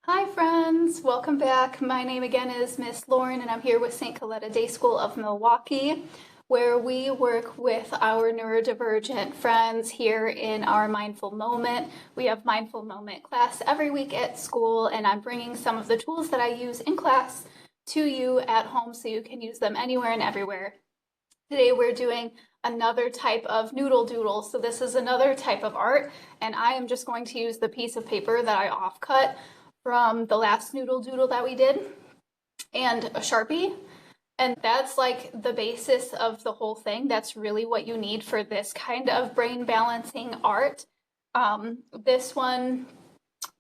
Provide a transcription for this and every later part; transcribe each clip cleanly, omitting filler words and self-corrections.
Hi friends, welcome back. My name again is Miss Lauren and I'm here with St. Coletta Day School of Milwaukee, where we work with our neurodivergent friends here in our Mindful Moment. We have Mindful Moment class every week at school, and I'm bringing some of the tools that I use in class to you at home so you can use them anywhere and everywhere. Today we're doing another type of noodle doodle. So this is another type of art, and I am just going to use the piece of paper that I offcut from the last noodle doodle that we did and a Sharpie. And that's like the basis of the whole thing. That's really what you need for this kind of brain balancing art. This one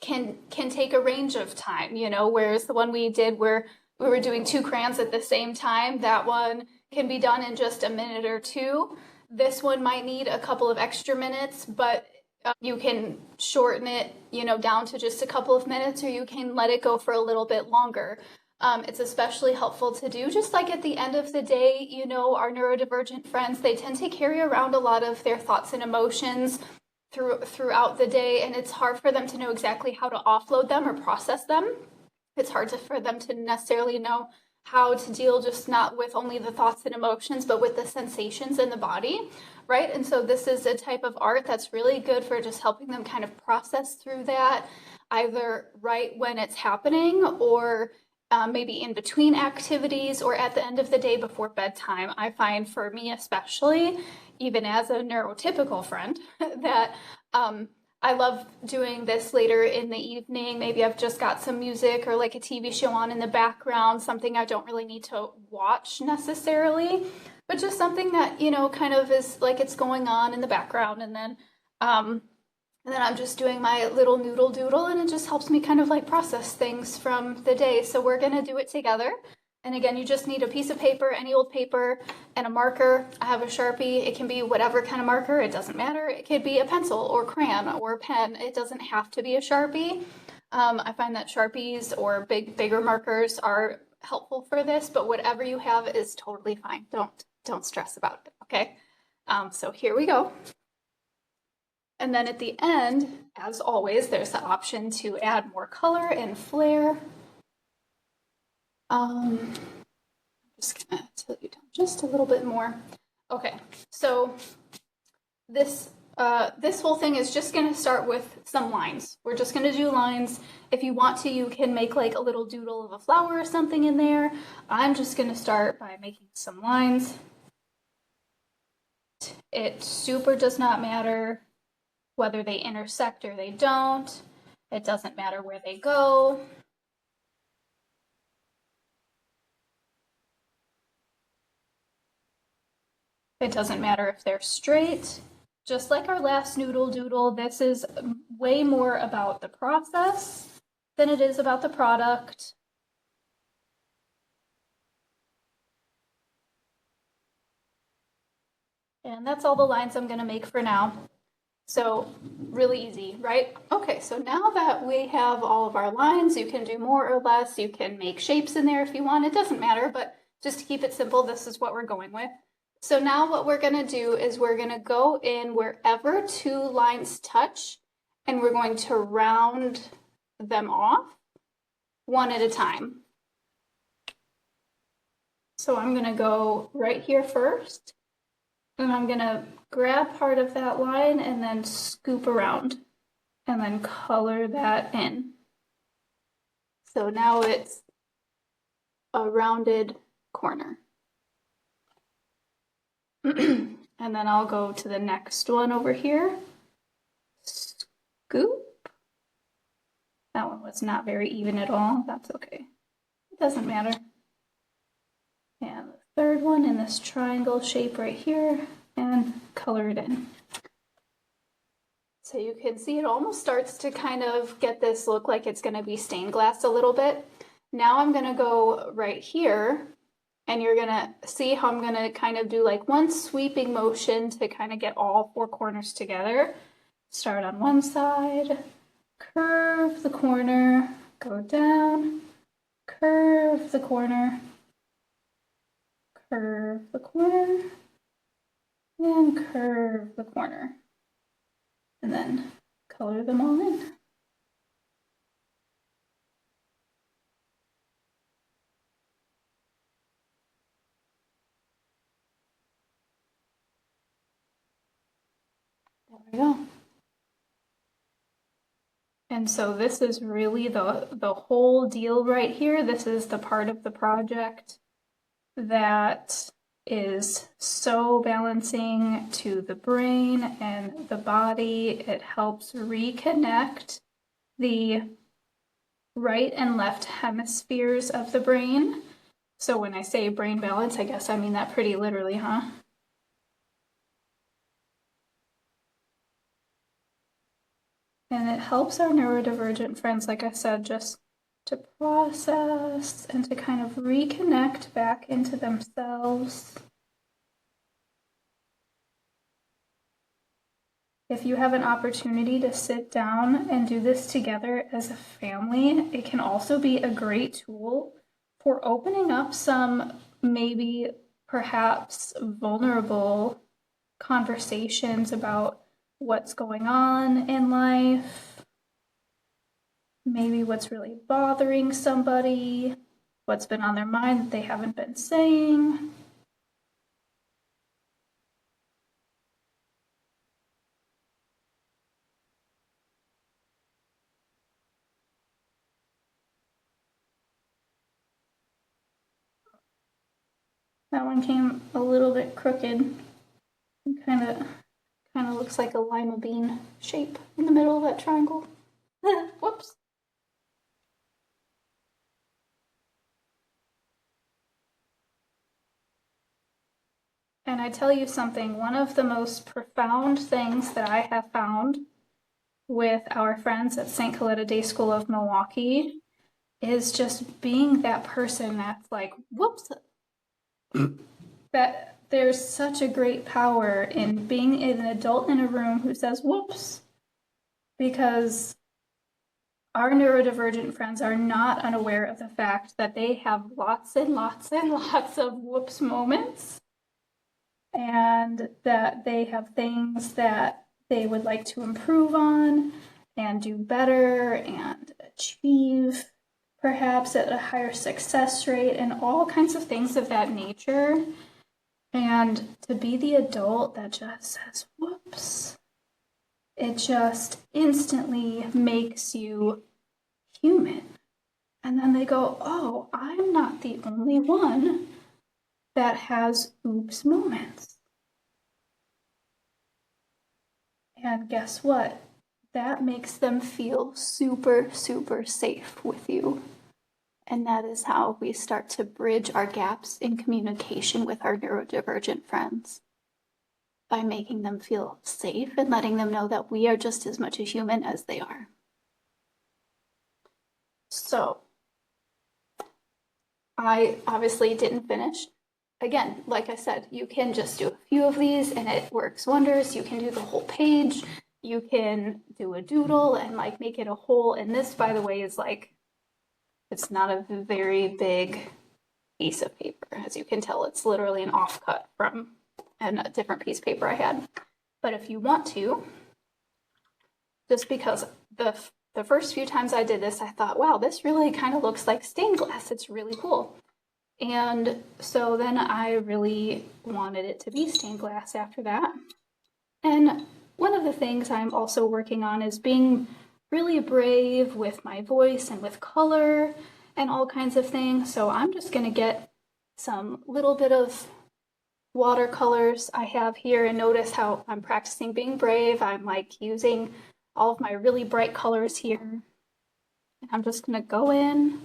can take a range of time, whereas the one we did where we were doing two crayons at the same time, that one can be done in just a minute or two. This one might need a couple of extra minutes, but you can shorten it, down to just a couple of minutes, or you can let it go for a little bit longer. It's especially helpful to do just like at the end of the day. Our neurodivergent friends, they tend to carry around a lot of their thoughts and emotions throughout the day, and it's hard for them to know exactly how to offload them or process them. It's hard for them to necessarily know how to deal just not with only the thoughts and emotions, but with the sensations in the body, right? And so this is a type of art that's really good for just helping them kind of process through that, either right when it's happening or maybe in between activities or at the end of the day before bedtime. I find for me especially, even as a neurotypical friend, that I love doing this later in the evening. Maybe I've just got some music or like a TV show on in the background, something I don't really need to watch necessarily, but just something that, kind of is like it's going on in the background. And then I'm just doing my little noodle doodle, and it just helps me kind of like process things from the day. So we're gonna do it together. And again, you just need a piece of paper, any old paper, and a marker. I have a Sharpie. It can be whatever kind of marker. It doesn't matter. It could be a pencil or crayon or a pen. It doesn't have to be a Sharpie. I find that Sharpies or bigger markers are helpful for this, but whatever you have is totally fine. Don't stress about it, okay? So here we go. And then at the end, as always, there's the option to add more color and flair. I'm just gonna tilt you down just a little bit more. Okay, so this whole thing is just gonna start with some lines. We're just gonna do lines. If you want to, you can make like a little doodle of a flower or something in there. I'm just gonna start by making some lines. It super does not matter whether they intersect or they don't. It doesn't matter where they go. It doesn't matter if they're straight. Just like our last noodle doodle, this is way more about the process than it is about the product. And that's all the lines I'm going to make for now. So really easy, right? Okay, so now that we have all of our lines, you can do more or less. You can make shapes in there if you want. It doesn't matter, but just to keep it simple, this is what we're going with. So now what we're going to do is we're going to go in wherever two lines touch, and we're going to round them off one at a time. So I'm going to go right here first, and I'm going to grab part of that line and then scoop around and then color that in. So now it's a rounded corner. And then I'll go to the next one over here. Scoop. That one was not very even at all. That's okay. It doesn't matter. And the third one in this triangle shape right here, and color it in. So you can see it almost starts to kind of get this look like it's going to be stained glass a little bit. Now I'm going to go right here, and you're going to see how I'm going to kind of do like one sweeping motion to kind of get all four corners together. Start on one side, curve the corner, go down, curve the corner, curve the corner, and curve the corner. And then color them all in. we go. And so this is really the whole deal right here. This is the part of the project that is so balancing to the brain and the body. It helps reconnect the right and left hemispheres of the brain. So when I say brain balance, I guess I mean that pretty literally, huh? And it helps our neurodivergent friends, like I said, just to process and to kind of reconnect back into themselves. If you have an opportunity to sit down and do this together as a family, it can also be a great tool for opening up some maybe perhaps vulnerable conversations about what's going on in life, maybe what's really bothering somebody, what's been on their mind that they haven't been saying. That one came a little bit crooked. Kind of looks like a lima bean shape in the middle of that triangle. Whoops. And I tell you something, one of the most profound things that I have found with our friends at St. Coletta Day School of Milwaukee is just being that person that's like, whoops. That there's such a great power in being an adult in a room who says, whoops, because our neurodivergent friends are not unaware of the fact that they have lots and lots and lots of whoops moments, and that they have things that they would like to improve on and do better and achieve perhaps at a higher success rate and all kinds of things of that nature. And to be the adult that just says, whoops, it just instantly makes you human. And then they go, oh, I'm not the only one that has oops moments. And guess what? That makes them feel super, super safe with you. And that is how we start to bridge our gaps in communication with our neurodivergent friends, by making them feel safe and letting them know that we are just as much a human as they are. So, I obviously didn't finish. Again, like I said, you can just do a few of these and it works wonders. You can do the whole page. You can do a doodle and like make it a whole. And this, by the way, is like, it's not a very big piece of paper. As you can tell, it's literally an offcut from a different piece of paper I had. But if you want to, just because the first few times I did this, I thought, wow, this really kind of looks like stained glass. It's really cool. And so then I really wanted it to be stained glass after that. And one of the things I'm also working on is being really brave with my voice and with color and all kinds of things. So I'm just going to get some little bit of watercolors I have here, and notice how I'm practicing being brave. I'm like using all of my really bright colors here. And I'm just going to go in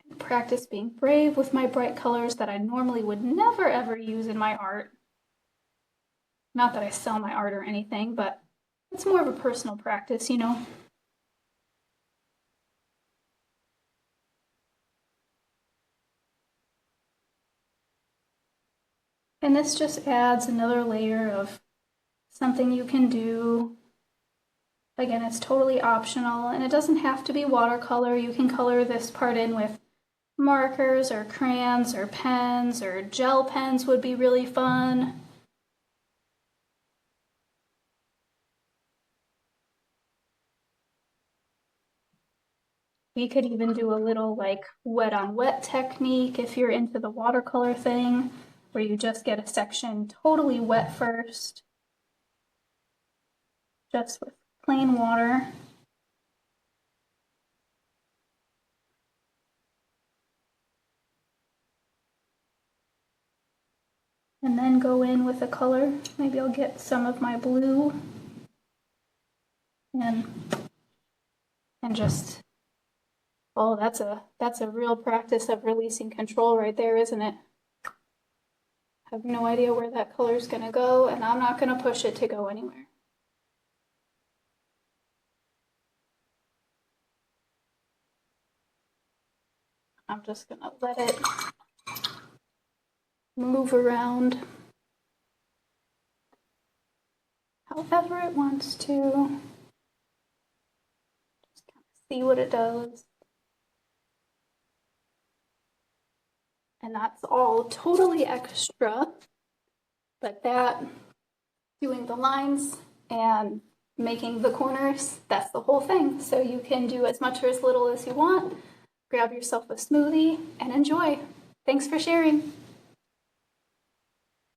and practice being brave with my bright colors that I normally would never ever use in my art. Not that I sell my art or anything, but it's more of a personal practice, you know. And this just adds another layer of something you can do. Again, it's totally optional, and it doesn't have to be watercolor. You can color this part in with markers or crayons or pens, or gel pens would be really fun. We could even do a little like wet on wet technique if you're into the watercolor thing, where you just get a section totally wet first just with plain water. And then go in with a color. Maybe I'll get some of my blue and just, oh, that's a real practice of releasing control right there, isn't it? I have no idea where that color is gonna go, and I'm not gonna push it to go anywhere. I'm just gonna let it move around however it wants to. Just kind of see what it does. And that's all totally extra, but that, doing the lines and making the corners, that's the whole thing. So you can do as much or as little as you want, grab yourself a smoothie and enjoy. Thanks for sharing.